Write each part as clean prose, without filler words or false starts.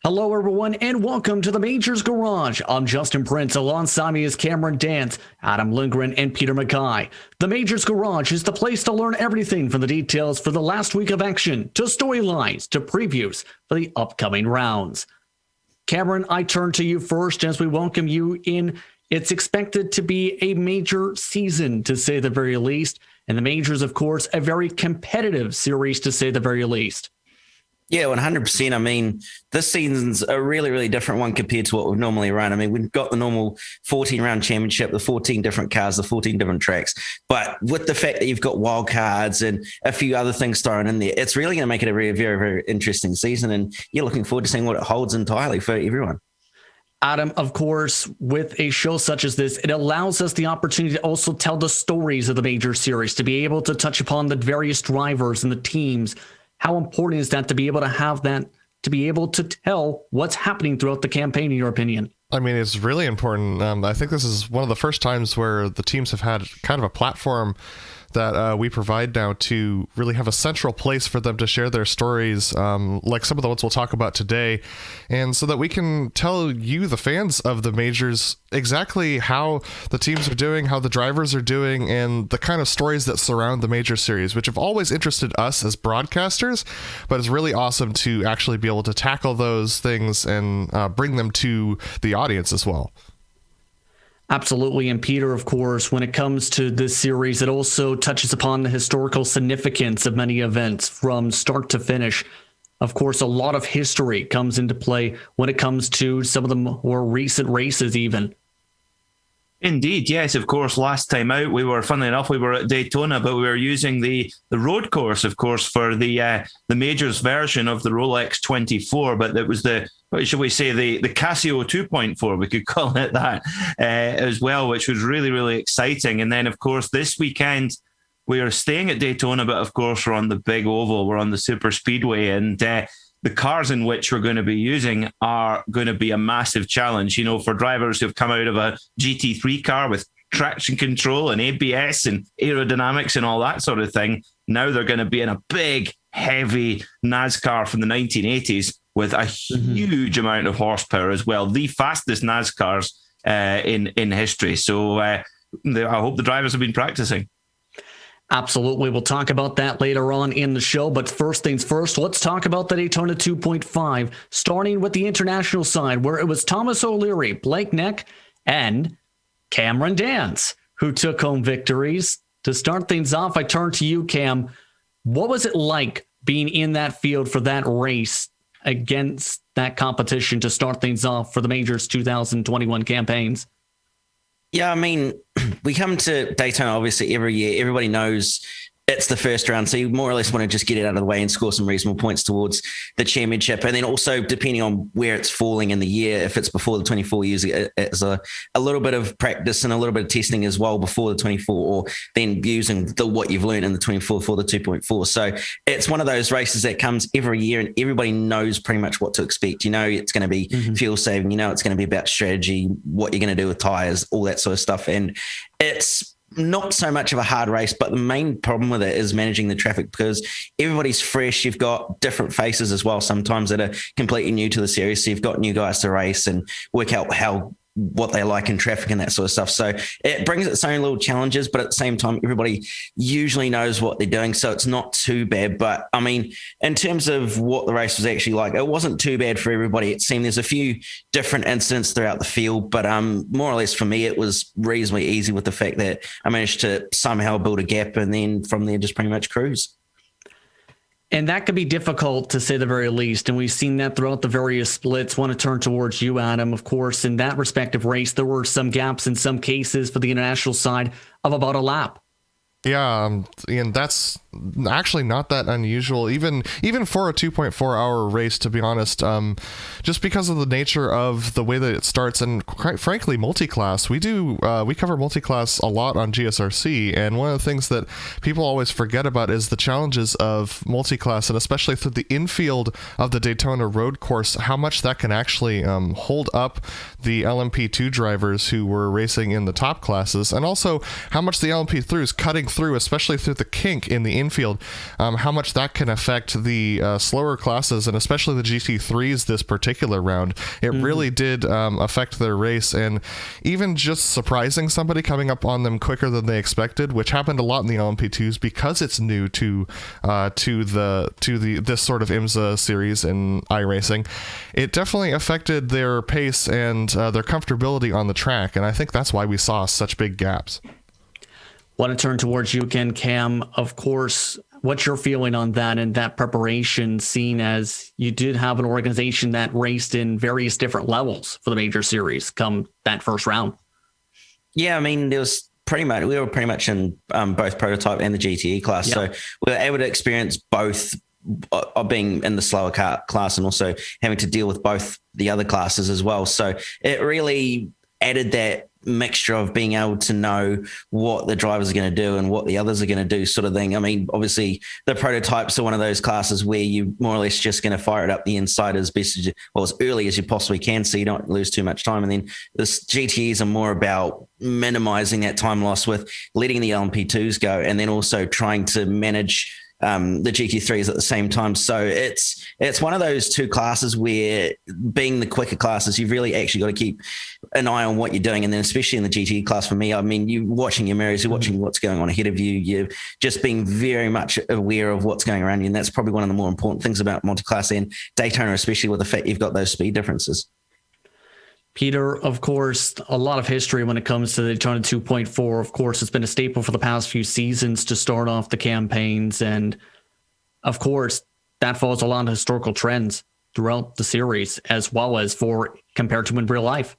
Hello, everyone, and welcome to the Majors Garage. I'm Justin Prince. Alongside me is Cameron Dance, Adam Lindgren, and Peter Mackay. The Majors Garage is the place to learn everything from the details for the last week of action, to storylines, to previews for the upcoming rounds. Cameron, I turn to you first as we welcome you in. It's expected to be a major season, to say the very least, and the Majors, of course, a very competitive series, to say the very least. Yeah, 100%. I mean, this season's a really, really different one compared to what we've normally run. I mean, we've got the normal 14-round championship, the 14 different cars, the 14 different tracks. But with the fact that you've got wild cards and a few other things thrown in there, it's really going to make it a very, very, very interesting season. And you're looking forward to seeing what it holds entirely for everyone. Adam, of course, with a show such as this, it allows us the opportunity to also tell the stories of the Major Series, to be able to touch upon the various drivers and the teams. How important is that to be able to have that, to be able to tell what's happening throughout the campaign, in your opinion? I mean, it's really important. I think this is one of the first times where the teams have had kind of a platform that we provide now to really have a central place for them to share their stories, like some of the ones we'll talk about today, and so that we can tell you, the fans of the majors, exactly how the teams are doing, how the drivers are doing, and the kind of stories that surround the major series, which have always interested us as broadcasters, but it's really awesome to actually be able to tackle those things and bring them to the audience as well. Absolutely. And Peter, of course, when it comes to this series, it also touches upon the historical significance of many events from start to finish. Of course, a lot of history comes into play when it comes to some of the more recent races even. Indeed, yes, of course. Last time out, funnily enough, we were at Daytona, but we were using the road course, of course, for the Majors version of the Rolex 24. But it was what should we say, the Casio 2.4, we could call it that as well, which was really, really exciting. And then, of course, this weekend, we are staying at Daytona, but of course, we're on the big oval, we're on the super speedway, and the cars in which we're going to be using are going to be a massive challenge, you know, for drivers who've come out of a GT3 car with traction control and ABS and aerodynamics and all that sort of thing. Now they're going to be in a big, heavy NASCAR from the 1980s with a huge amount of horsepower as well. The fastest NASCARs in history. So I hope the drivers have been practicing. Absolutely. We'll talk about that later on in the show. But first things first, let's talk about the Daytona 2.5, starting with the international side, where it was Thomas O'Leary, Blake Neck, and Cameron Dance who took home victories. To start things off, I turn to you, Cam. What was it like being in that field for that race against that competition to start things off for the Majors 2021 campaigns? Yeah, I mean, we come to Daytona obviously every year. Everybody knows it's the first round, so you more or less want to just get it out of the way and score some reasonable points towards the championship. And then also, depending on where it's falling in the year, if it's before the 24 years, it's a little bit of practice and a little bit of testing as well before the 24, or then using what you've learned in the 24 for the 2.4. So it's one of those races that comes every year, and everybody knows pretty much what to expect. You know, it's going to be fuel saving. You know, it's going to be about strategy, what you're going to do with tires, all that sort of stuff. And it's not so much of a hard race, but the main problem with it is managing the traffic, because everybody's fresh. You've got different faces as well, sometimes that are completely new to the series. So you've got new guys to race and work out what they like in traffic and that sort of stuff. So it brings its own little challenges, but at the same time, everybody usually knows what they're doing. So it's not too bad. But I mean, in terms of what the race was actually like, it wasn't too bad for everybody. It seemed there's a few different incidents throughout the field, but more or less for me, it was reasonably easy with the fact that I managed to somehow build a gap and then from there just pretty much cruise. And that could be difficult, to say the very least. And we've seen that throughout the various splits. Want to turn towards you, Adam. Of course, in that respective race, there were some gaps in some cases for the international side of about a lap. Yeah, and that's actually not that unusual, even for a 2.4 hour race, to be honest, just because of the nature of the way that it starts, and quite frankly, multi-class. We cover multi-class a lot on GSRC, and one of the things that people always forget about is the challenges of multi-class, and especially through the infield of the Daytona road course, how much that can actually hold up the LMP2 drivers who were racing in the top classes, and also how much the LMP3 is cutting through, especially through the kink in the infield, how much that can affect the slower classes, and especially the GT3s this particular round. It really did affect their race, and even just surprising somebody, coming up on them quicker than they expected, which happened a lot in the LMP2s because it's new to this sort of IMSA series in iRacing. It definitely affected their pace and their comfortability on the track, and I think that's why we saw such big gaps. Want to turn towards you again, Cam. Of course, what's your feeling on that and that preparation, seeing as you did have an organization that raced in various different levels for the major series come that first round? Yeah, I mean, we were pretty much in both prototype and the GTE class. Yeah. So we were able to experience both of being in the slower car class and also having to deal with both the other classes as well. So it really added that mixture of being able to know what the drivers are going to do and what the others are going to do, sort of thing. I mean, obviously the prototypes are one of those classes where you more or less just going to fire it up the inside as best as as early as you possibly can, so you don't lose too much time. And then the GTEs are more about minimizing that time loss with letting the LMP2s go, and then also trying to manage the GT3s at the same time. So it's one of those two classes where, being the quicker classes, you've really actually got to keep an eye on what you're doing. And then especially in the GT class, for me, I mean, you're watching your mirrors, you're watching what's going on ahead of you. You're just being very much aware of what's going around you. And that's probably one of the more important things about multi-class and Daytona, especially with the fact you've got those speed differences. Peter, of course, a lot of history when it comes to the Daytona 2.4. Of course, it's been a staple for the past few seasons to start off the campaigns. And of course, that follows a lot of historical trends throughout the series, as well as compared to in real life.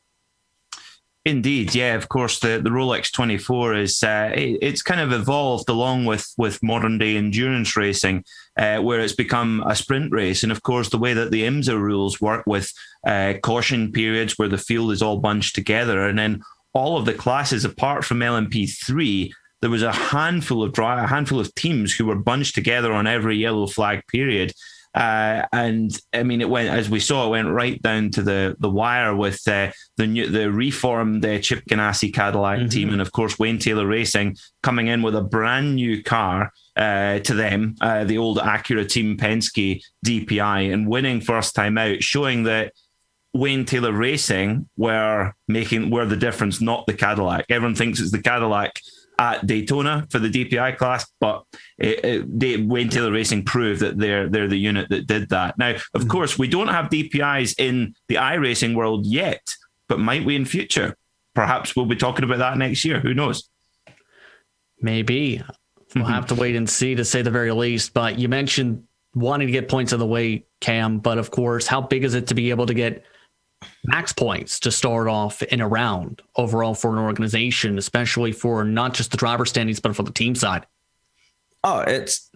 Indeed, yeah. Of course, the Rolex 24 is it's kind of evolved along with modern day endurance racing, where it's become a sprint race. And of course, the way that the IMSA rules work with caution periods, where the field is all bunched together, and then all of the classes apart from LMP3, there was a handful of teams who were bunched together on every yellow flag period. And I mean, it went right down to the wire with the reformed Chip Ganassi Cadillac team, and of course Wayne Taylor Racing coming in with a brand new car to them, the old Acura Team Penske DPI, and winning first time out, showing that Wayne Taylor Racing were the difference, not the Cadillac. Everyone thinks it's the Cadillac at Daytona for the DPI class, but Wayne Taylor Racing proved that they're the unit that did that. Now, of course, we don't have DPIs in the iRacing world yet, but might we in future? Perhaps we'll be talking about that next year. Who knows? Maybe. We'll have to wait and see, to say the very least. But you mentioned wanting to get points of the way, Cam, but of course, how big is it to be able to get max points to start off in a round overall for an organization, especially for not just the driver standings, but for the team side? Oh, it's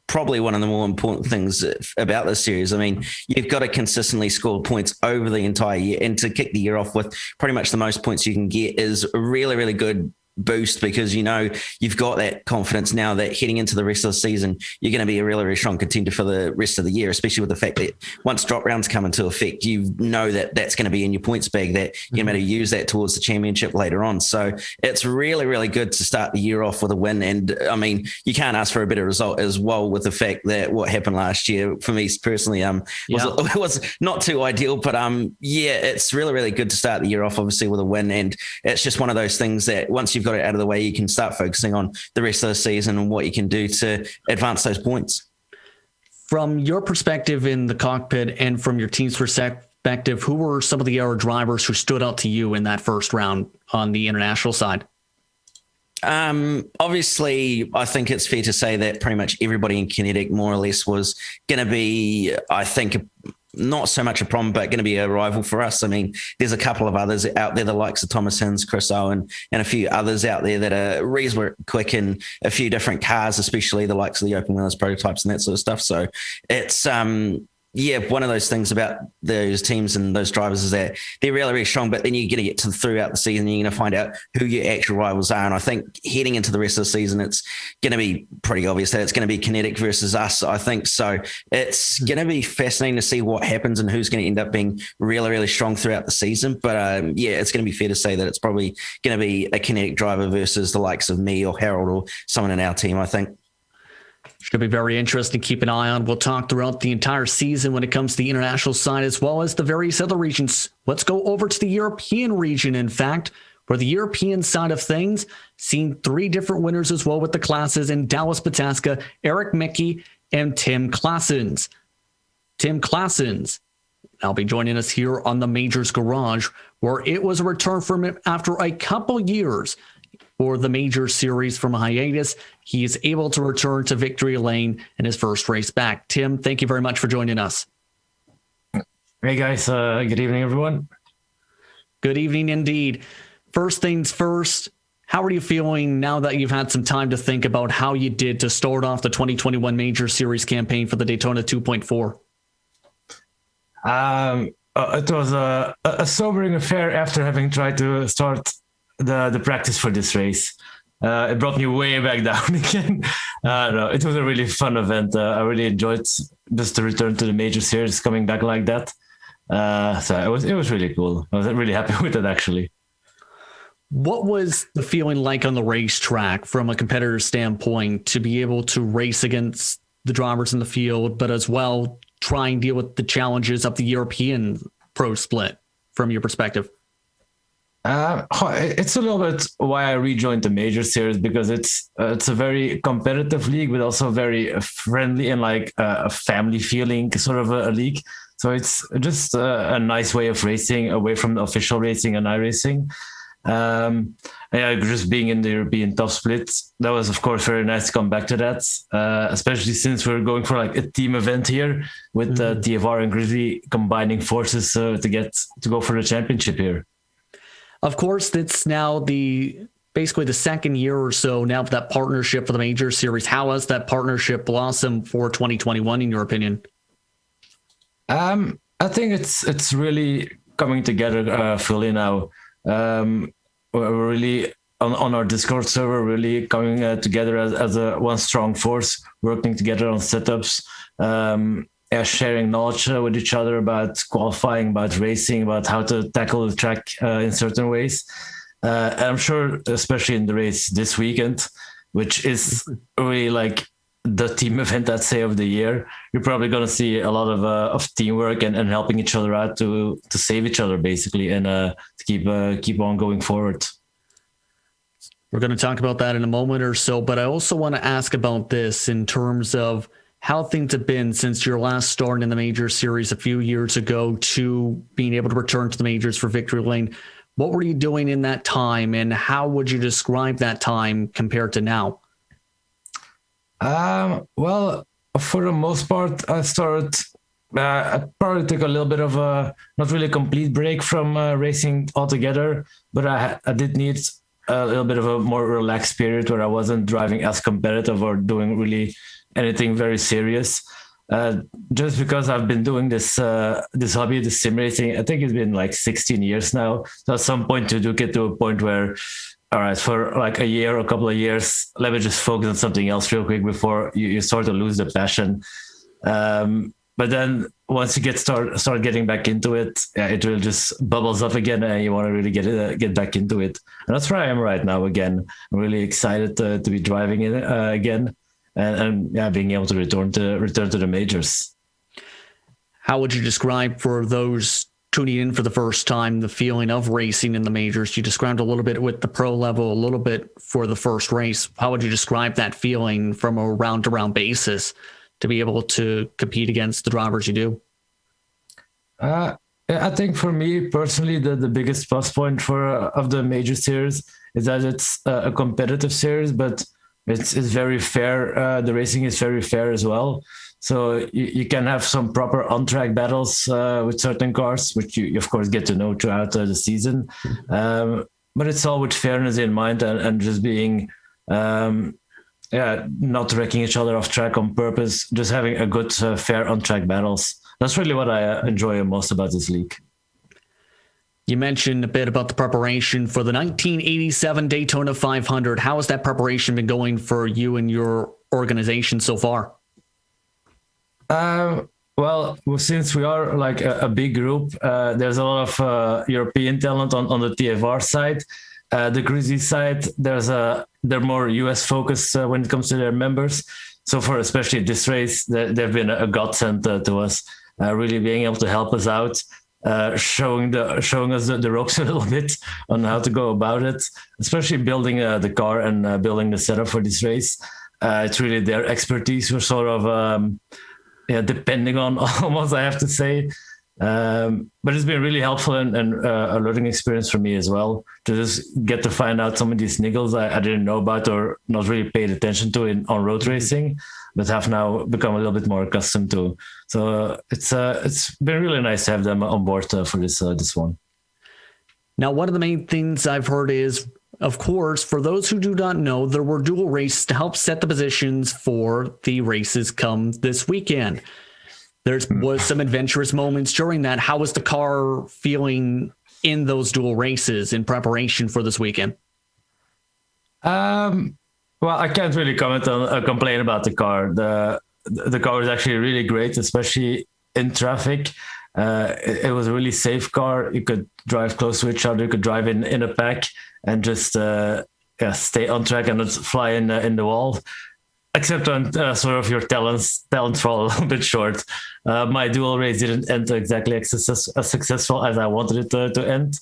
probably one of the more important things about this series. I mean, you've got to consistently score points over the entire year, and to kick the year off with pretty much the most points you can get is a really, really good boost, because you've got that confidence now that heading into the rest of the season, you're going to be a really, really strong contender for the rest of the year, especially with the fact that once drop rounds come into effect, that that's going to be in your points bag, that you're going to use that towards the championship later on. So it's really, really good to start the year off with a win. And I mean, you can't ask for a better result as well, with the fact that what happened last year for me personally was not too ideal, but it's really, really good to start the year off obviously with a win. And it's just one of those things that once you've got it out of the way, you can start focusing on the rest of the season and what you can do to advance those points. From your perspective in the cockpit and from your team's perspective, who were some of the other drivers who stood out to you in that first round on the international side? Obviously, I think it's fair to say that pretty much everybody in Kinetic more or less was going to be, I think, not so much a problem, but going to be a rival for us. I mean, there's a couple of others out there, the likes of Thomas Hins, Chris Owen, and a few others out there that are reasonably quick in a few different cars, especially the likes of the open wheelers prototypes and that sort of stuff. So it's, one of those things about those teams and those drivers is that they're really, really strong, but then you're going to get throughout the season, you're going to find out who your actual rivals are. And I think heading into the rest of the season, it's going to be pretty obvious that it's going to be Kinetic versus us, I think. So it's going to be fascinating to see what happens and who's going to end up being really, really strong throughout the season. But it's going to be fair to say that it's probably going to be a Kinetic driver versus the likes of me or Harold or someone in our team, I think. Should be very interesting. Keep an eye on. We'll talk throughout the entire season when it comes to the international side as well as the various other regions. Let's go over to the European region, in fact, where the European side of things seen 3 different winners as well with the classes in Dallas Pataska, Eric Mickey, and Tim Claessens. Tim Claessens will be joining us here on the Majors Garage, where it was a return from him after a couple years for the Major Series from a hiatus. He is able to return to victory lane in his first race back. Tim, thank you very much for joining us. Hey guys, good evening, everyone. Good evening indeed. First things first, how are you feeling now that you've had some time to think about how you did to start off the 2021 Major Series campaign for the Daytona 2.4? It was a sobering affair after having tried to start the practice for this race. It brought me way back down again. No, it was a really fun event. I really enjoyed just the return to the Major Series, coming back like that. So it was really cool. I was really happy with it, actually. What was the feeling like on the racetrack from a competitor standpoint to be able to race against the drivers in the field, but as well try and deal with the challenges of the European pro split from your perspective? It's a little bit why I rejoined the Major Series, because it's a very competitive league, but also very friendly and like a family feeling sort of a league. So it's just a nice way of racing away from the official racing and iRacing. Just being in the European top split, that was of course very nice to come back to that, especially since we're going for like a team event here with TFR and Grizzly combining forces to go for the championship here. Of course, it's now basically the second year or so now of that partnership for the Major Series. How has that partnership blossomed for 2021, in your opinion? I think it's really coming together fully now. We're really on our Discord server, really coming together as a one strong force, working together on setups, sharing knowledge with each other about qualifying, about racing, about how to tackle the track in certain ways. And I'm sure, especially in the race this weekend, which is really like the team event, I'd say, of the year, you're probably going to see a lot of teamwork and helping each other out to save each other, basically, and to keep on going forward. We're going to talk about that in a moment or so, but I also want to ask about this in terms of how things have been since your last start in the Major Series a few years ago to being able to return to the Majors for victory lane. What were you doing in that time, and how would you describe that time compared to now? Well, for the most part, I probably took a little bit of a not really complete break from racing altogether, but I did need a little bit of a more relaxed period where I wasn't driving as competitive or doing really anything very serious. Just because I've been doing this hobby, this sim racing, I think it's been like 16 years now. So at some point you do get to a point where, all right, for like a year or a couple of years, let me just focus on something else real quick before you sort of lose the passion. But then once you start getting back into it, it will just bubbles up again, and you want to really get back into it. And that's where I am right now. Again, I'm really excited to be driving it again, and being able to return to the majors. How would you describe, for those tuning in for the first time, the feeling of racing in the majors? You described a little bit with the pro level, a little bit for the first race. How would you describe that feeling from a round-to-round basis to be able to compete against the drivers you do? I think for me personally, the biggest plus point of the major series is that it's a competitive series, but it's very fair. The racing is very fair as well. So you can have some proper on-track battles with certain cars, which you of course get to know throughout the season. But it's all with fairness in mind and just being, not wrecking each other off track on purpose, just having a good, fair on-track battles. That's really what I enjoy most about this league. You mentioned a bit about the preparation for the 1987 Daytona 500. How has that preparation been going for you and your organization so far? Well, since we are like a big group, there's a lot of European talent on the TFR side. The Grizzly side, they're more US focused when it comes to their members. so for especially this race, they've been a godsend to us, really being able to help us out, showing us the ropes a little bit on how to go about it, especially building the car and building the setup for this race. It's really their expertise we're sort of depending on, almost, I have to say. But it's been really helpful and a learning experience for me as well, to just get to find out some of these niggles I didn't know about or not really paid attention to on road racing, but have now become a little bit more accustomed to. So it's been really nice to have them on board for this one. Now, one of the main things I've heard is, of course, for those who do not know, there were dual races to help set the positions for the races come this weekend. There was some adventurous moments during that. How was the car feeling in those dual races in preparation for this weekend? Well, I can't really complain about the car. The car was actually really great, especially in traffic. It was a really safe car. You could drive close to each other. You could drive in a pack and just stay on track and not fly in the wall. Except on sort of your talents fall a little bit short. My dual race didn't end exactly as successful as I wanted it to end.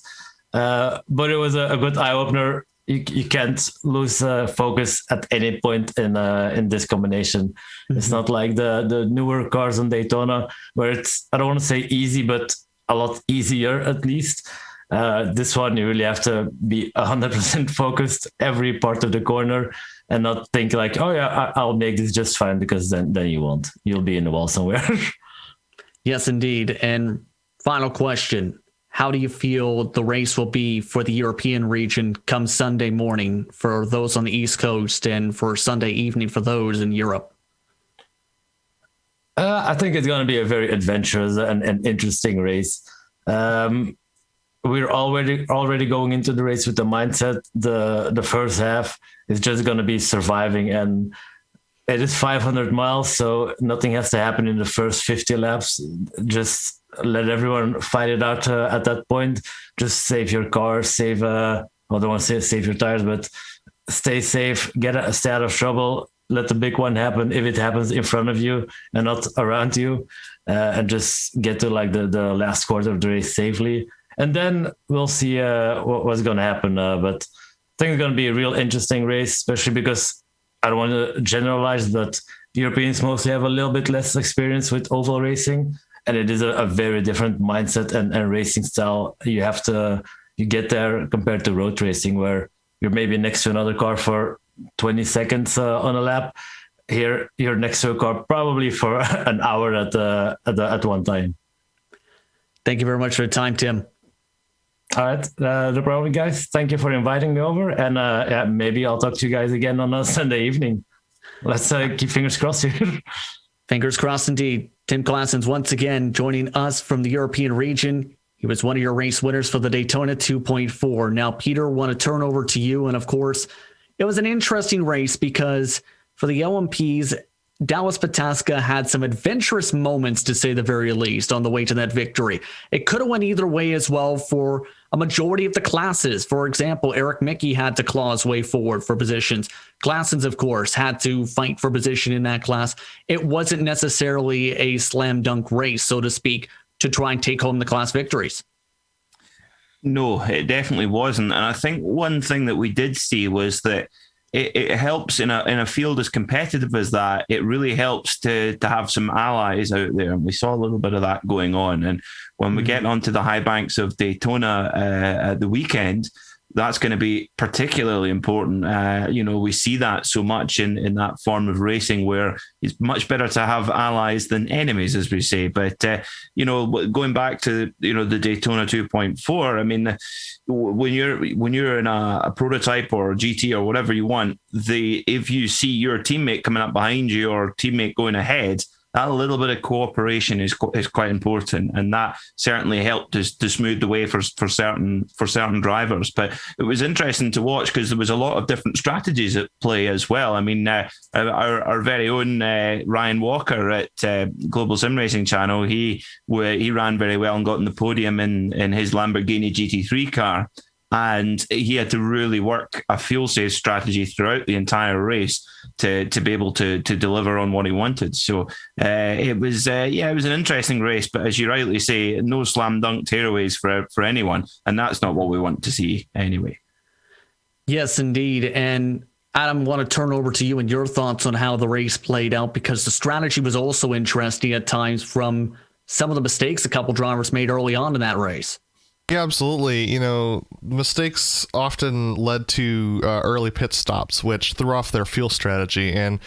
But it was a good eye-opener. You can't lose focus at any point in this combination. Mm-hmm. It's not like the newer cars on Daytona, where it's, I don't want to say easy, but a lot easier at least. This one, you really have to be 100% focused every part of the corner and not think like, oh yeah, I'll make this just fine, because then you won't. You'll be in the wall somewhere. Yes, indeed. And final question. How do you feel the race will be for the European region come Sunday morning for those on the East Coast and for Sunday evening for those in Europe? I think it's going to be a very adventurous and interesting race. We're already going into the race with the mindset the first half is just going to be surviving, and it is 500 miles, so nothing has to happen in the first 50 laps. Just let everyone fight it out at that point. Just save your car, I don't want to say save your tires, but stay safe, stay out of trouble. Let the big one happen if it happens in front of you and not around you, and just get to like the last quarter of the race safely. And then we'll see what's going to happen. But I think it's going to be a real interesting race, especially because I don't want to generalize, but Europeans mostly have a little bit less experience with oval racing. And it is a very different mindset and racing style. You get there compared to road racing, where you're maybe next to another car for 20 seconds on a lap. Here, you're next to a car probably for an hour at one time. Thank you very much for the time, Tim. All right, no problem, guys. Thank you for inviting me over, and maybe I'll talk to you guys again on a Sunday evening. Let's keep fingers crossed here. Fingers crossed indeed. Tim Claessens once again joining us from the European region. He was one of your race winners for the Daytona 2.4. Now, Peter, want to turn over to you. And of course, it was an interesting race because for the LMPs, Dallas Pataska had some adventurous moments, to say the very least, on the way to that victory. It could have went either way as well for a majority of the classes. For example, Eric Mickey had to claw his way forward for positions. Claessens, of course, had to fight for position in that class. It wasn't necessarily a slam dunk race, so to speak, to try and take home the class victories. No, it definitely wasn't. And I think one thing that we did see was that it helps in a field as competitive as that. It really helps to have some allies out there. And we saw a little bit of that going on. And when we get onto the high banks of Daytona at the weekend, that's going to be particularly important. We see that so much in that form of racing, where it's much better to have allies than enemies, as we say. But, going back to, the Daytona 2.4, I mean, when you're in a prototype or GT or whatever you want, if you see your teammate coming up behind you or teammate going ahead, that little bit of cooperation is quite important, and that certainly helped to smooth the way for certain drivers. But it was interesting to watch because there was a lot of different strategies at play as well. I mean, our very own Ryan Walker at Global Sim Racing Channel, he ran very well and got on the podium in his Lamborghini GT3 car. and he had to really work a fuel save strategy throughout the entire race to be able to deliver on what he wanted. So it was an interesting race, but as you rightly say, no slam dunk tearaways for anyone, and that's not what we want to see anyway. Yes, indeed. And Adam, I want to turn over to you and your thoughts on how the race played out, because the strategy was also interesting at times from some of the mistakes a couple drivers made early on in that race. Yeah, absolutely. You know, mistakes often led to early pit stops, which threw off their fuel strategy. And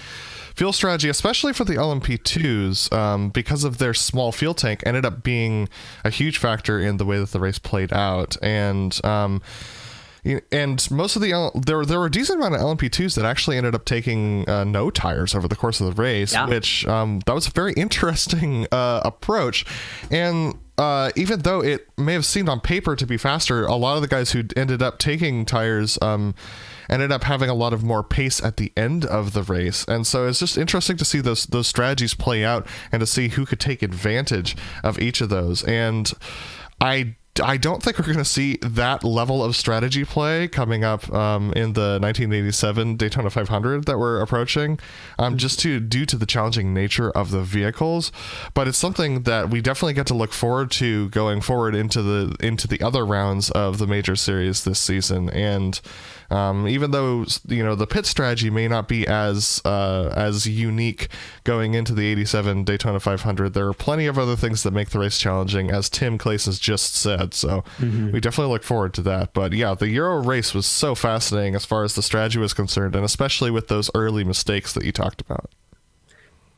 fuel strategy, especially for the LMP2s, because of their small fuel tank, ended up being a huge factor in the way that the race played out. And most of there were a decent amount of LMP2s that actually ended up taking no tires over the course of the race, which that was a very interesting approach. And even though it may have seemed on paper to be faster, a lot of the guys who ended up taking tires ended up having a lot of more pace at the end of the race. And so it's just interesting to see those strategies play out and to see who could take advantage of each of those. And I don't think we're going to see that level of strategy play coming up in the 1987 Daytona 500 that we're approaching, just due to the challenging nature of the vehicles. But it's something that we definitely get to look forward to going forward into the other rounds of the major series this season. And even though, you know, the pit strategy may not be as unique going into the 87 Daytona 500, there are plenty of other things that make the race challenging, as Tim Clayson just said. So we definitely look forward to that. But yeah, the Euro race was so fascinating as far as the strategy was concerned, and especially with those early mistakes that you talked about.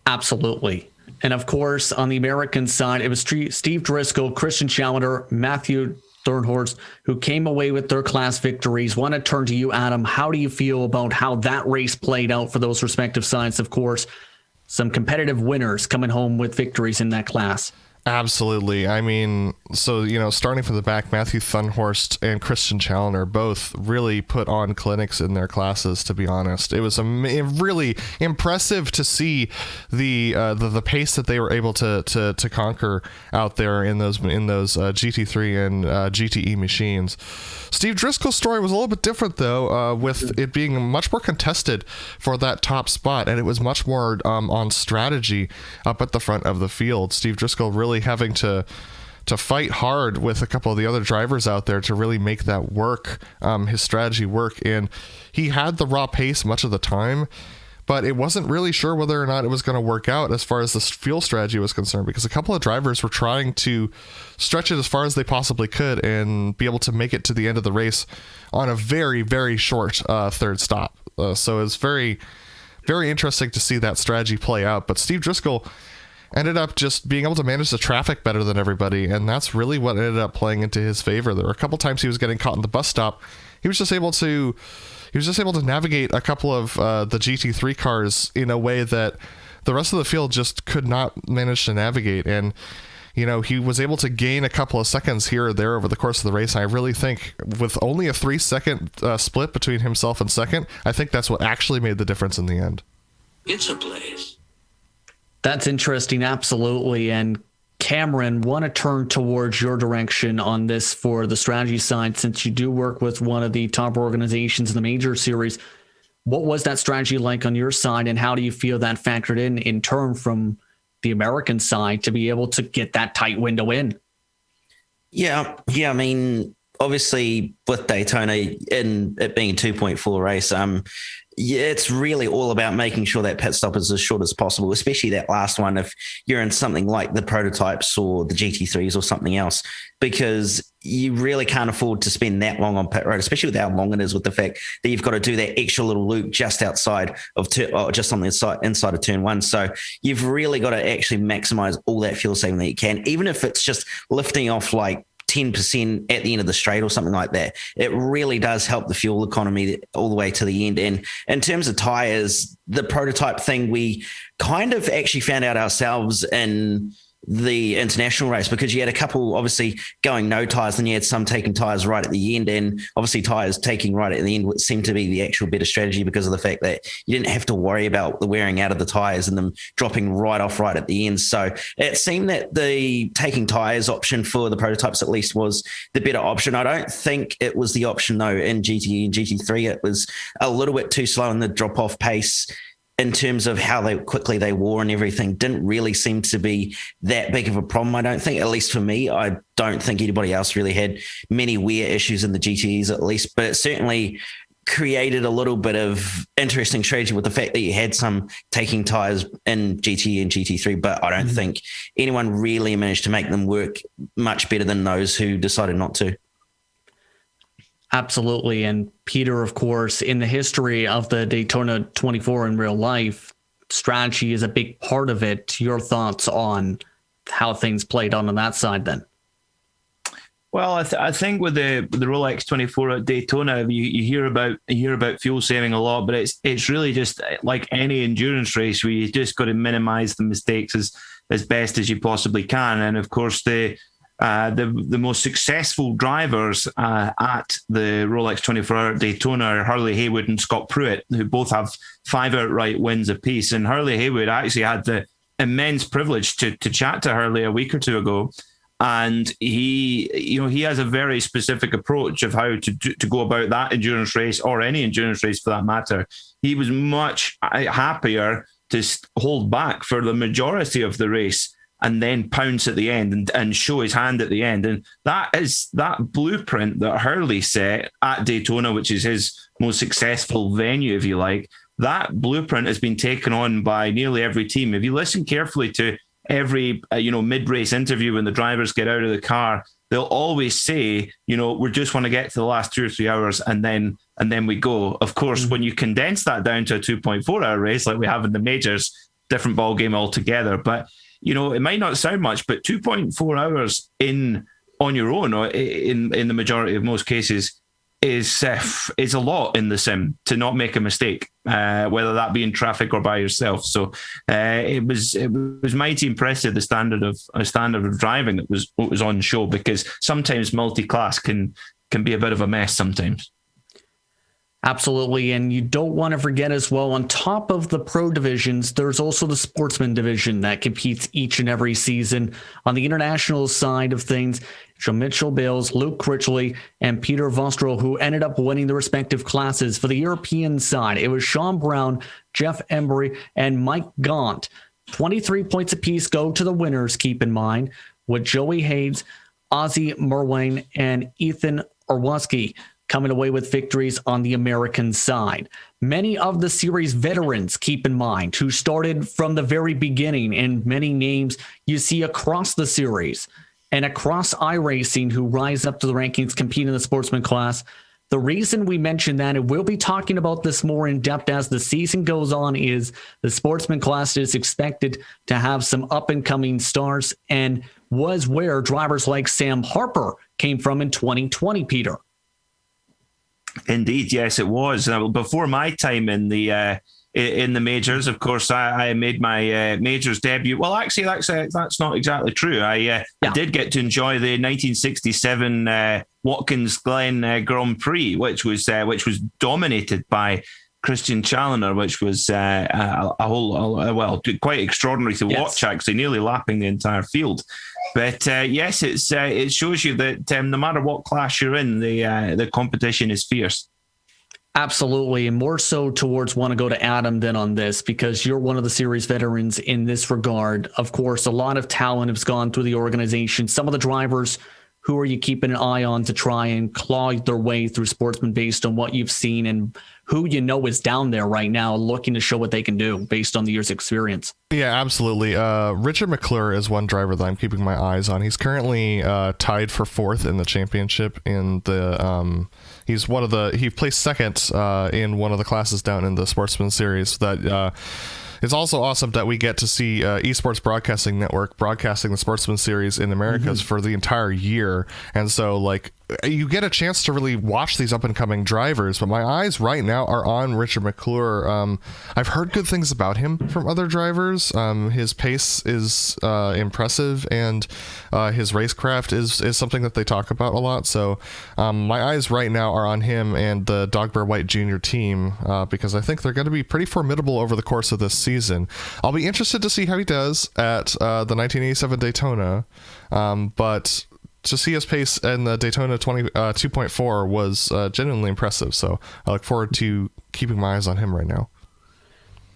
Absolutely. And of course, on the American side, it was Steve Driscoll, Christian Challenger, Matthew Thornhorst, who came away with their class victories. Want to turn to you, Adam. How do you feel about how that race played out for those respective sides? Of course, some competitive winners coming home with victories in that class. Absolutely. I mean, so, you know, starting from the back, Matthew Thunhorst and Christian Challenger both really put on clinics in their classes, to be honest. It was really impressive to see the pace that they were able to conquer out there in those GT3 and GTE machines. Steve Driscoll's story was a little bit different, though, with it being much more contested for that top spot, and it was much more on strategy up at the front of the field. Steve Driscoll really having to fight hard with a couple of the other drivers out there to really make that work, his strategy work. And he had the raw pace much of the time, but it wasn't really sure whether or not it was going to work out as far as the fuel strategy was concerned, because a couple of drivers were trying to stretch it as far as they possibly could and be able to make it to the end of the race on a very, very short third stop. So it's very, very interesting to see that strategy play out. But Steve Driscoll ended up just being able to manage the traffic better than everybody, and that's really what ended up playing into his favor. There were a couple times he was getting caught in the bus stop. He was just able to navigate a couple of the GT3 cars in a way that the rest of the field just could not manage to navigate. And, you know, he was able to gain a couple of seconds here or there over the course of the race. I really think with only a 3-second split between himself and second, I think that's what actually made the difference in the end. It's a place. That's interesting, absolutely. And Cameron, want to turn towards your direction on this for the strategy side, since you do work with one of the top organizations in the major series. What was that strategy like on your side, and how do you feel that factored in turn from the American side to be able to get that tight window in? Yeah. I mean, obviously with Daytona in it being a 2.4 race, it's really all about making sure that pit stop is as short as possible, especially that last one if you're in something like the prototypes or the GT3s or something else, because you really can't afford to spend that long on pit road, especially with how long it is, with the fact that you've got to do that extra little loop just outside of just on the inside of turn one. So you've really got to actually maximize all that fuel saving that you can, even if it's just lifting off like 10% at the end of the straight or something like that. It really does help the fuel economy all the way to the end. And in terms of tires, the prototype thing, we kind of actually found out ourselves in the international race, because you had a couple obviously going no tires, and you had some taking tires right at the end, and obviously tires taking right at the end seemed to be the actual better strategy because of the fact that you didn't have to worry about the wearing out of the tires and them dropping right off right at the end. So it seemed that the taking tires option for the prototypes at least was the better option. I don't think it was the option though in GTE and GT3. It was a little bit too slow in the drop off pace in terms of how quickly they wore and everything. Didn't really seem to be that big of a problem, I don't think, at least for me. I don't think anybody else really had many wear issues in the GTEs at least, but it certainly created a little bit of interesting strategy with the fact that you had some taking tires in GTE and GT3, but I don't think anyone really managed to make them work much better than those who decided not to. Absolutely. And Peter, of course, in the history of the Daytona 24 in real life, strategy is a big part of it. Your thoughts on how things played on that side then? Well, I think with the Rolex 24 at Daytona, you hear about fuel saving a lot, but it's really just like any endurance race where you just got to minimize the mistakes as best as you possibly can. And of course, the most successful drivers at the Rolex 24 Hour at Daytona are Hurley Haywood and Scott Pruitt, who both have 5 outright wins apiece. And Hurley Haywood, I actually had the immense privilege to chat to Hurley a week or two ago, and he has a very specific approach of how to go about that endurance race, or any endurance race for that matter. He was much happier to hold back for the majority of the race and then pounce at the end and show his hand at the end. And that blueprint that Hurley set at Daytona, which is his most successful venue, if you like, that blueprint has been taken on by nearly every team. If you listen carefully to every mid-race interview when the drivers get out of the car, they'll always say, we just want to get to the last 2 or 3 hours and then we go. Of course, when you condense that down to a 2.4 hour race like we have in the majors, different ball game altogether. But it might not sound much, but 2.4 hours on your own, or in the majority of most cases, is a lot in the sim to not make a mistake, whether that be in traffic or by yourself. So it was mighty impressive, the standard of driving that was on show, because sometimes multi-class can be a bit of a mess sometimes. Absolutely. And you don't want to forget as well, on top of the pro divisions, there's also the Sportsman Division that competes each and every season. On the international side of things, Mitchell Bales, Luke Critchley, and Peter Vostro, who ended up winning the respective classes. For the European side, it was Sean Brown, Jeff Embry, and Mike Gaunt. 23 points apiece go to the winners, keep in mind, with Joey Hayes, Ozzie Merwin, and Ethan Orwoski coming away with victories on the American side. Many of the series veterans, keep in mind, who started from the very beginning, and many names you see across the series and across iRacing who rise up to the rankings, compete in the sportsman class. The reason we mentioned that, and we'll be talking about this more in depth as the season goes on, is the sportsman class is expected to have some up-and-coming stars, and was where drivers like Sam Harper came from in 2020, Peter. Indeed, yes, it was. Before my time in the majors, of course, I made my majors debut. Well, actually, that's not exactly true. I did get to enjoy the 1967 Watkins Glen Grand Prix, which was dominated by Christian Challoner, which was quite extraordinary to watch, actually, nearly lapping the entire field. But yes, it shows you that no matter what class you're in, the competition is fierce. Absolutely, and more so towards want to go to Adam than on this, because you're one of the series veterans in this regard. Of course, a lot of talent has gone through the organization. Some of the drivers, who are you keeping an eye on to try and claw their way through Sportsman based on what you've seen, and who is down there right now looking to show what they can do based on the year's experience? Yeah, absolutely. Richard Mcclure is one driver that I'm keeping my eyes on. He's currently tied for 4th in the championship in the he placed second in one of the classes down in the Sportsman series. That it's also awesome that we get to see Esports Broadcasting Network broadcasting the Sportsman series in Americas for the entire year. And so, like, you get a chance to really watch these up and coming drivers, but my eyes right now are on Richard Mcclure. I've heard good things about him from other drivers. His pace is impressive, and his racecraft is something that they talk about a lot. So my eyes right now are on him and the Dog Bear White Jr. team, because I think they're going to be pretty formidable over the course of this season. I'll be interested to see how he does at the 1987 Daytona, but to see his pace in the Daytona 2.4 was genuinely impressive. So I look forward to keeping my eyes on him right now.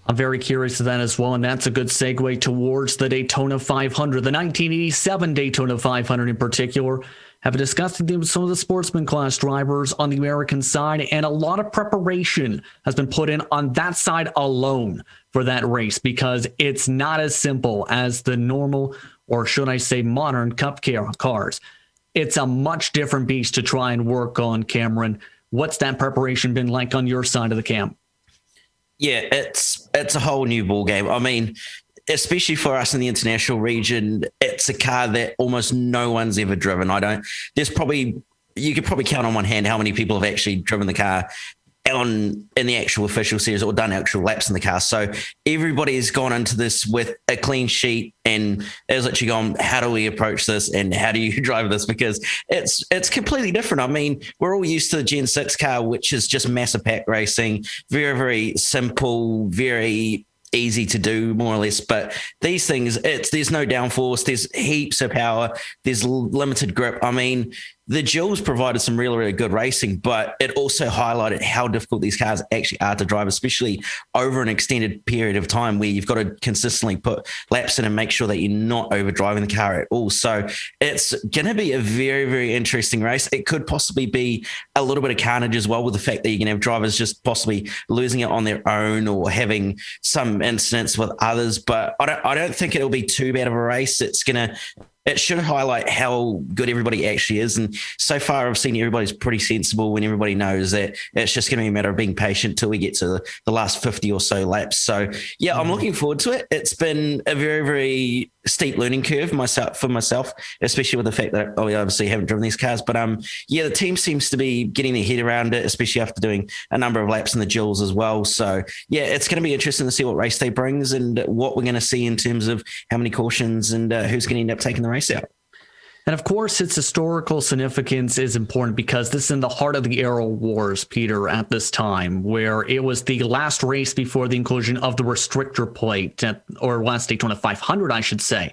I'm very curious to that as well, and that's a good segue towards the Daytona 500, the 1987 Daytona 500 in particular. Have discussed some of the sportsman class drivers on the American side, and a lot of preparation has been put in on that side alone for that race, because it's not as simple as the normal, or should I say modern, Cup cars. It's a much different beast to try and work on, Cameron. What's that preparation been like on your side of the camp? Yeah, it's a whole new ball game. I mean, especially for us in the international region, it's a car that almost no one's ever driven. You could probably count on one hand how many people have actually driven the car in the actual official series or done actual laps in the car. So everybody's gone into this with a clean sheet and is literally gone, how do we approach this and how do you drive this? Because it's completely different. I mean, we're all used to the Gen 6 car, which is just massive pack racing, very, very simple, very easy to do, more or less. But these things, there's no downforce, there's heaps of power, there's limited grip. I mean, the Jules provided some really, really good racing, but it also highlighted how difficult these cars actually are to drive, especially over an extended period of time where you've got to consistently put laps in and make sure that you're not overdriving the car at all. So it's going to be a very, very interesting race. It could possibly be a little bit of carnage as well, with the fact that you're going to have drivers just possibly losing it on their own or having some incidents with others. But I don't think it'll be too bad of a race. It should highlight how good everybody actually is. And so far, I've seen everybody's pretty sensible, and everybody knows that it's just going to be a matter of being patient till we get to the last 50 or so laps. So, yeah, I'm looking forward to it. It's been a very, very steep learning curve for myself, especially with the fact that I obviously haven't driven these cars. But, the team seems to be getting their head around it, especially after doing a number of laps in the Jules as well. So, yeah, it's going to be interesting to see what race day brings and what we're going to see in terms of how many cautions and who's going to end up taking the race out. And of course, its historical significance is important because this is in the heart of the Aero Wars, Peter, at this time, where it was the last race before the inclusion of the restrictor plate, or last Daytona 500, I should say,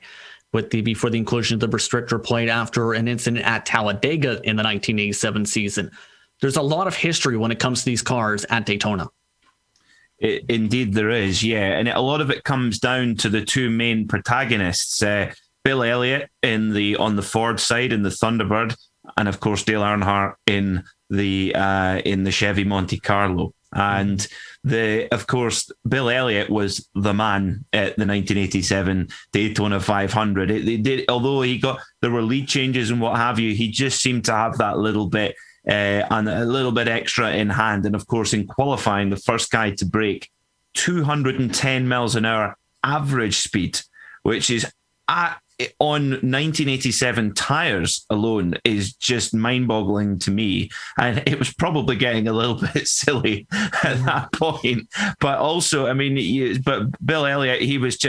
before the inclusion of the restrictor plate after an incident at Talladega in the 1987 season. There's a lot of history when it comes to these cars at Daytona. Indeed, there is, yeah. And a lot of it comes down to the two main protagonists, Bill Elliott on the Ford side in the Thunderbird, and of course Dale Earnhardt in the Chevy Monte Carlo. And of course Bill Elliott was the man at the 1987 Daytona 500. Although there were lead changes and what have you, he just seemed to have that little bit and a little bit extra in hand. And of course, in qualifying, the first guy to break 210 miles an hour average speed, which is on 1987 tires alone, is just mind-boggling to me. And it was probably getting a little bit silly at that point. But also, I mean, but Bill Elliott, he was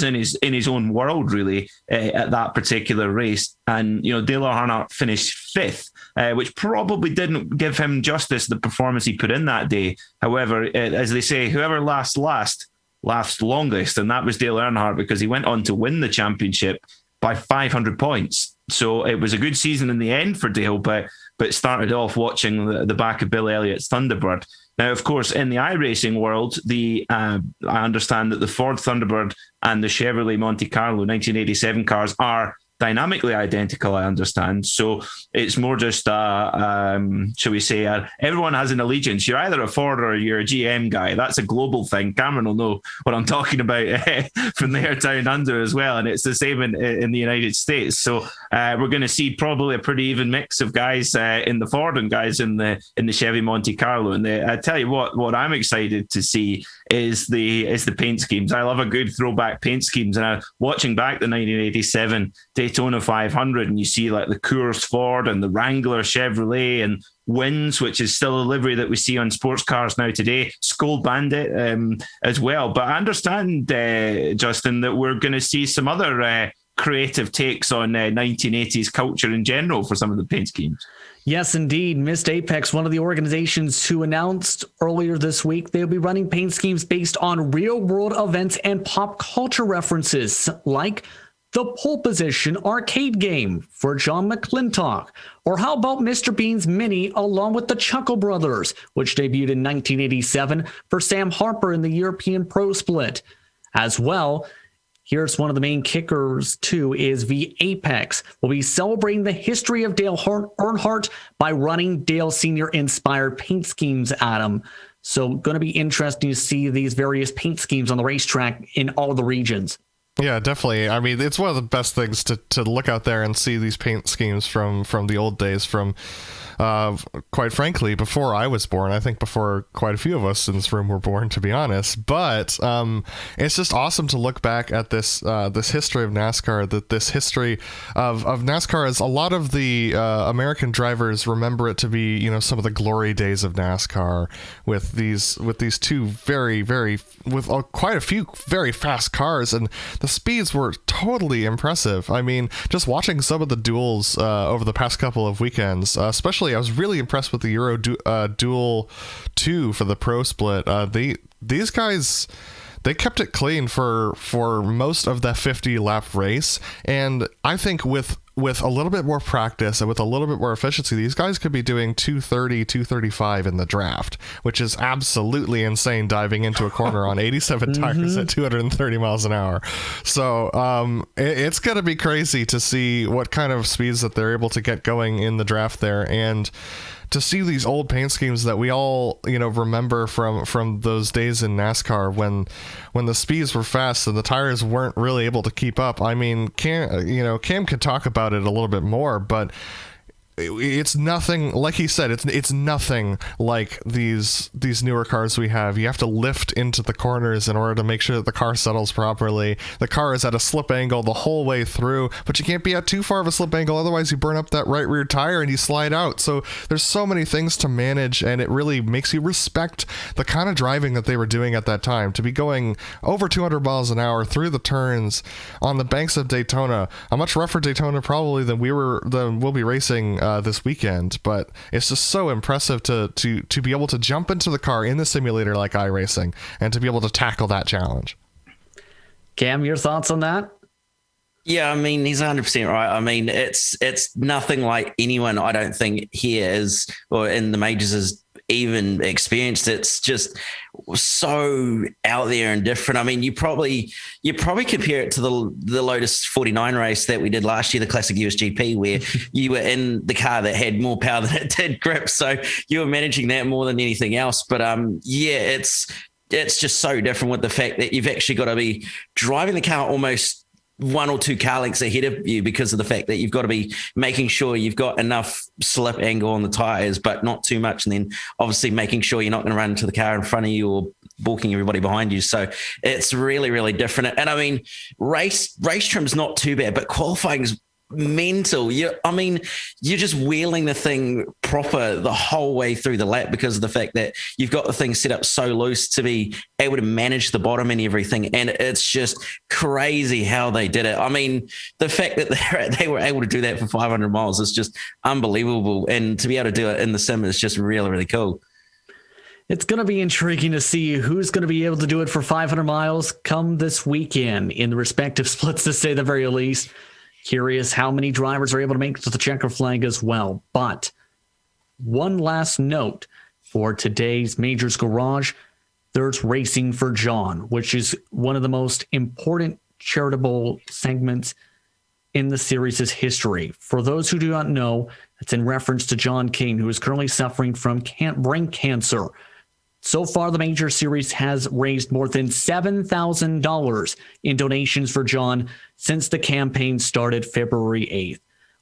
in his own world really at that particular race. And Dale Earnhardt finished fifth, which probably didn't give him justice, the performance he put in that day. However, as they say, whoever laughs longest, and that was Dale Earnhardt, because he went on to win the championship by 500 points. So it was a good season in the end for Dale, but started off watching the back of Bill Elliott's Thunderbird. Now, of course, in the iRacing world, I understand that the Ford Thunderbird and the Chevrolet Monte Carlo 1987 cars are dynamically identical, I understand. So it's more just, shall we say, everyone has an allegiance. You're either a Ford or you're a GM guy. That's a global thing. Cameron will know what I'm talking about from there down under as well. And it's the same in the United States. So we're going to see probably a pretty even mix of guys in the Ford and guys in the Chevy Monte Carlo. And I tell you what I'm excited to see is the paint schemes. I love a good throwback paint schemes. And watching back the 1987 Daytona 500 and you see like the Coors Ford and the Wrangler Chevrolet and Wins, which is still a livery that we see on sports cars now today, Skull Bandit as well. But I understand, Justin, that we're going to see some other creative takes on 1980s culture in general for some of the paint schemes. Yes, indeed. Mist Apex, one of the organizations who announced earlier this week, they'll be running paint schemes based on real-world events and pop culture references, like the Pole Position arcade game for John McClintock. Or how about Mr. Bean's Mini along with the Chuckle Brothers, which debuted in 1987 for Sam Harper in the European Pro Split. As well, here's one of the main kickers, too, is the Apex. We'll be celebrating the history of Dale Earnhardt by running Dale Sr.-inspired paint schemes, Adam. So going to be interesting to see these various paint schemes on the racetrack in all the regions. Yeah, definitely. I mean, it's one of the best things to look out there and see these paint schemes from the old days, from quite frankly, before I was born. I think before quite a few of us in this room were born, to be honest. But it's just awesome to look back at this history of NASCAR, this history of NASCAR, as a lot of the American drivers remember it to be, you know, some of the glory days of NASCAR with these two quite a few very fast cars, and the speeds were totally impressive. I mean, just watching some of the duels over the past couple of weekends, especially I was really impressed with the Euro Duel 2 for the Pro Split. These guys, they kept it clean for most of that 50-lap race, and I think with a little bit more practice and with a little bit more efficiency, these guys could be doing 230, 235 in the draft, which is absolutely insane, diving into a corner on 87 tires at 230 miles an hour. So it's going to be crazy to see what kind of speeds that they're able to get going in the draft there, and to see these old paint schemes that we all, you know, remember from those days in NASCAR when the speeds were fast and the tires weren't really able to keep up. I mean, Cam could talk about it a little bit more, but it's nothing, like he said, it's nothing like these newer cars we have. You have to lift into the corners in order to make sure that the car settles properly. The car is at a slip angle the whole way through, but you can't be at too far of a slip angle, otherwise you burn up that right rear tire and you slide out. So there's so many things to manage, and it really makes you respect the kind of driving that they were doing at that time. To be going over 200 miles an hour through the turns on the banks of Daytona, a much rougher Daytona probably than we'll be racing this weekend, but it's just so impressive to be able to jump into the car in the simulator like iRacing and to be able to tackle that challenge. Cam, your thoughts on that? Yeah, I mean, he's 100% right. I mean, it's nothing like anyone, I don't think, here is, or in the majors, is even experienced. It's just so out there and different. I mean, you probably compare it to the Lotus 49 race that we did last year, the Classic USGP, where you were in the car that had more power than it did grip, so you were managing that more than anything else. But yeah, it's just so different with the fact that you've actually got to be driving the car almost one or two car lengths ahead of you, because of the fact that you've got to be making sure you've got enough slip angle on the tires, but not too much. And then obviously making sure you're not going to run into the car in front of you or balking everybody behind you. So it's really, really different. And I mean, race trim's not too bad, but qualifying's mental. You're just wheeling the thing proper the whole way through the lap, because of the fact that you've got the thing set up so loose to be able to manage the bottom and everything. And it's just crazy how they did it. I mean, the fact that they were able to do that for 500 miles is just unbelievable. And to be able to do it in the sim is just really, really cool. It's going to be intriguing to see who's going to be able to do it for 500 miles come this weekend in the respective splits, to say the very least. Curious how many drivers are able to make it to the checker flag as well. But one last note for today's Majors Garage, there's Racing for John, which is one of the most important charitable segments in the series' history. For those who do not know, it's in reference to John King, who is currently suffering from brain cancer. So far, the Major Series has raised more than $7,000 in donations for John since the campaign started February 8th.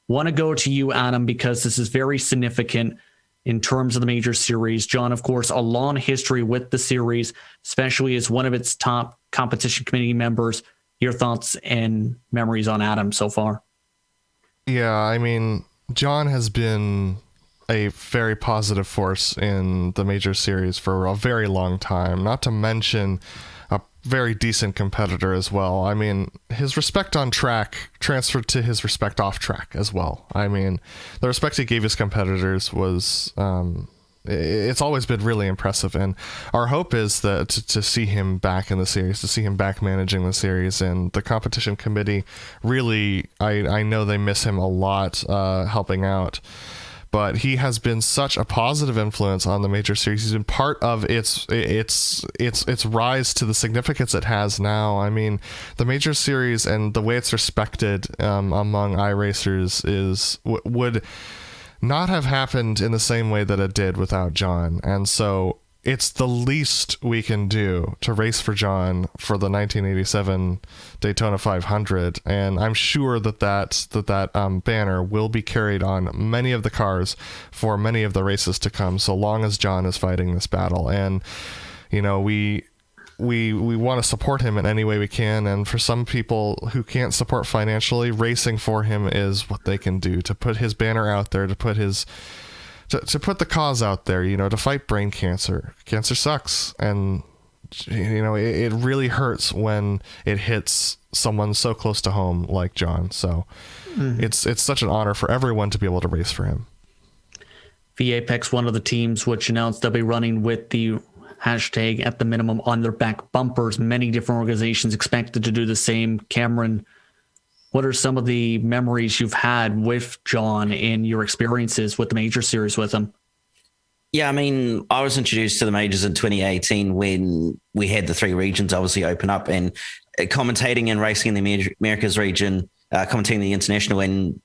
Want to go to you, Adam, because this is very significant in terms of the Major Series. John, of course, a long history with the series, especially as one of its top competition committee members. Your thoughts and memories on Adam so far? Yeah, I mean, John has been a very positive force in the major series for a very long time, not to mention a very decent competitor as well. I mean, his respect on track transferred to his respect off track as well. I mean, the respect he gave his competitors was it's always been really impressive, and our hope is that to see him back in the series, to see him back managing the series, and the competition committee really, I know they miss him a lot helping out. But he has been such a positive influence on the major series. He's been part of its rise to the significance it has now. I mean, the major series and the way it's respected among iRacers would not have happened in the same way that it did without John. And so it's the least we can do to race for John for the 1987 Daytona 500. And I'm sure that banner will be carried on many of the cars for many of the races to come, so long as John is fighting this battle. And, you know, we want to support him in any way we can, and for some people who can't support financially, racing for him is what they can do to put his banner out there, to put the cause out there, you know, to fight brain cancer. Cancer sucks, and you know, it really hurts when it hits someone so close to home like John. So it's such an honor for everyone to be able to race for him. The Apex, one of the teams which announced they'll be running with the hashtag at the minimum on their back bumpers. Many different organizations expected to do the same. Cameron, what are some of the memories you've had with John and your experiences with the major series with him? Yeah, I mean, I was introduced to the majors in 2018 when we had the three regions obviously open up, and commentating and racing in the Americas region, commentating the international and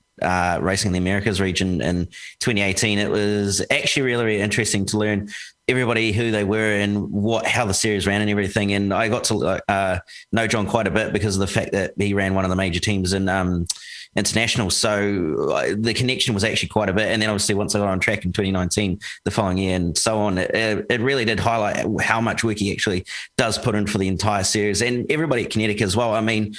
racing in the Americas region in 2018. It was actually really, really interesting to learn everybody who they were and how the series ran and everything. And I got to know John quite a bit because of the fact that he ran one of the major teams in international. So the connection was actually quite a bit. And then obviously once I got on track in 2019, the following year and so on, it really did highlight how much work he actually does put in for the entire series, and everybody at Kinetic as well. I mean,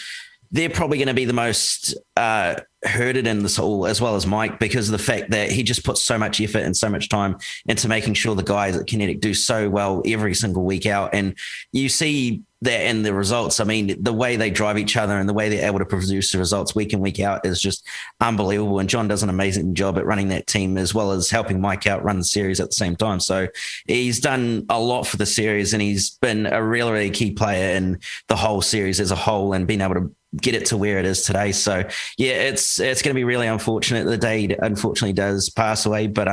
they're probably going to be the most herded in this all, as well as Mike, because of the fact that he just puts so much effort and so much time into making sure the guys at Kinetic do so well every single week out. And you see that in the results. I mean, the way they drive each other and the way they're able to produce the results week in, week out is just unbelievable. And John does an amazing job at running that team, as well as helping Mike out run the series at the same time. So he's done a lot for the series, and he's been a really, really key player in the whole series as a whole, and being able to get it to where it is today. So yeah, it's going to be really unfortunate. The day unfortunately does pass away, but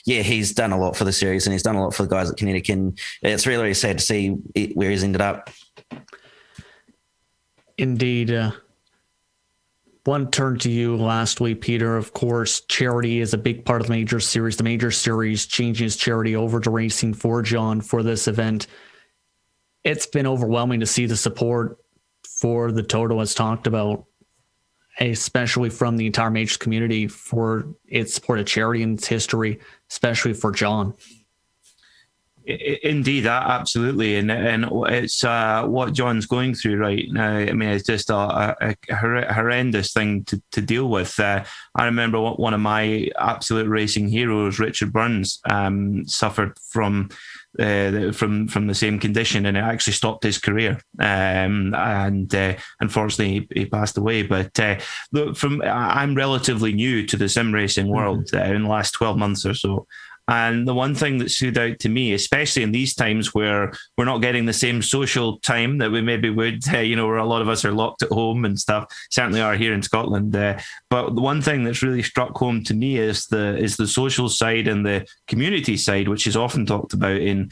yeah, he's done a lot for the series, and he's done a lot for the guys at Kinetic, and it's really, really sad to see where he's ended up. Indeed. One turn to you last week, Peter. Of course, charity is a big part of the major series. The major series changes charity over to racing for John for this event. It's been overwhelming to see the support for the Toto as talked about, especially from the entire majors community for its support of charity and its history, especially for John. Indeed, absolutely, and it's what John's going through right now. I mean, it's just a horrendous thing to deal with. I remember one of my absolute racing heroes, Richard Burns, suffered from the same condition, and it actually stopped his career. And unfortunately, he passed away. But I'm relatively new to the sim racing world in the last 12 months or so. And the one thing that stood out to me, especially in these times where we're not getting the same social time that we maybe would, where a lot of us are locked at home and stuff, certainly are here in Scotland. But the one thing that's really struck home to me is the social side and the community side, which is often talked about in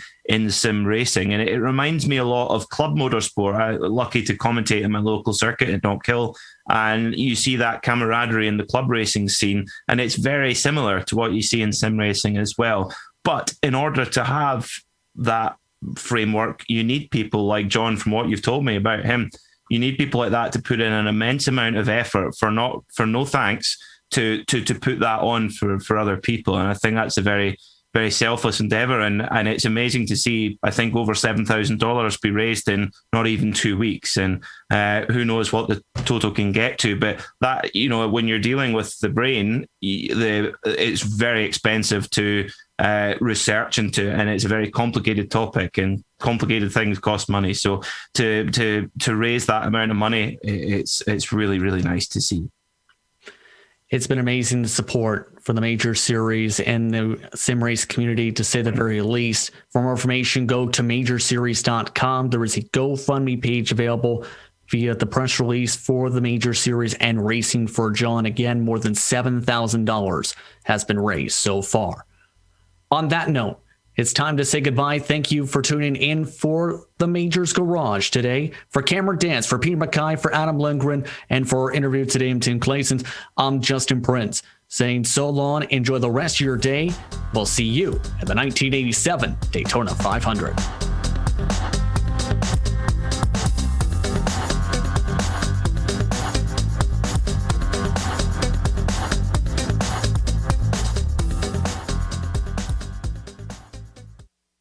sim racing. And it reminds me a lot of club motorsport. I'm lucky to commentate in my local circuit in Knockhill. And you see that camaraderie in the club racing scene, and it's very similar to what you see in sim racing as well. But in order to have that framework, you need people like John, from what you've told me about him. You need people like that to put in an immense amount of effort for no thanks to put that on for other people. And I think that's a very very selfless endeavor, and it's amazing to see, I think, over $7,000 be raised in not even 2 weeks, and who knows what the total can get to. But that, you know, when you're dealing with the brain, it's very expensive to research into, and it's a very complicated topic, and complicated things cost money. So to raise that amount of money, it's really, really nice to see. It's been amazing, the support for the Major Series and the sim race community, to say the very least. For more information, go to majorseries.com. There is a GoFundMe page available via the press release for the Major Series and Racing for John. Again, more than $7,000 has been raised so far. On that note, it's time to say goodbye. Thank you for tuning in for the Majors Garage today. For Cameron Dance, for Peter Mackay, for Adam Lindgren, and for our interview today, I'm Tim Clason. I'm Justin Prince, saying so long. Enjoy the rest of your day. We'll see you at the 1987 Daytona 500.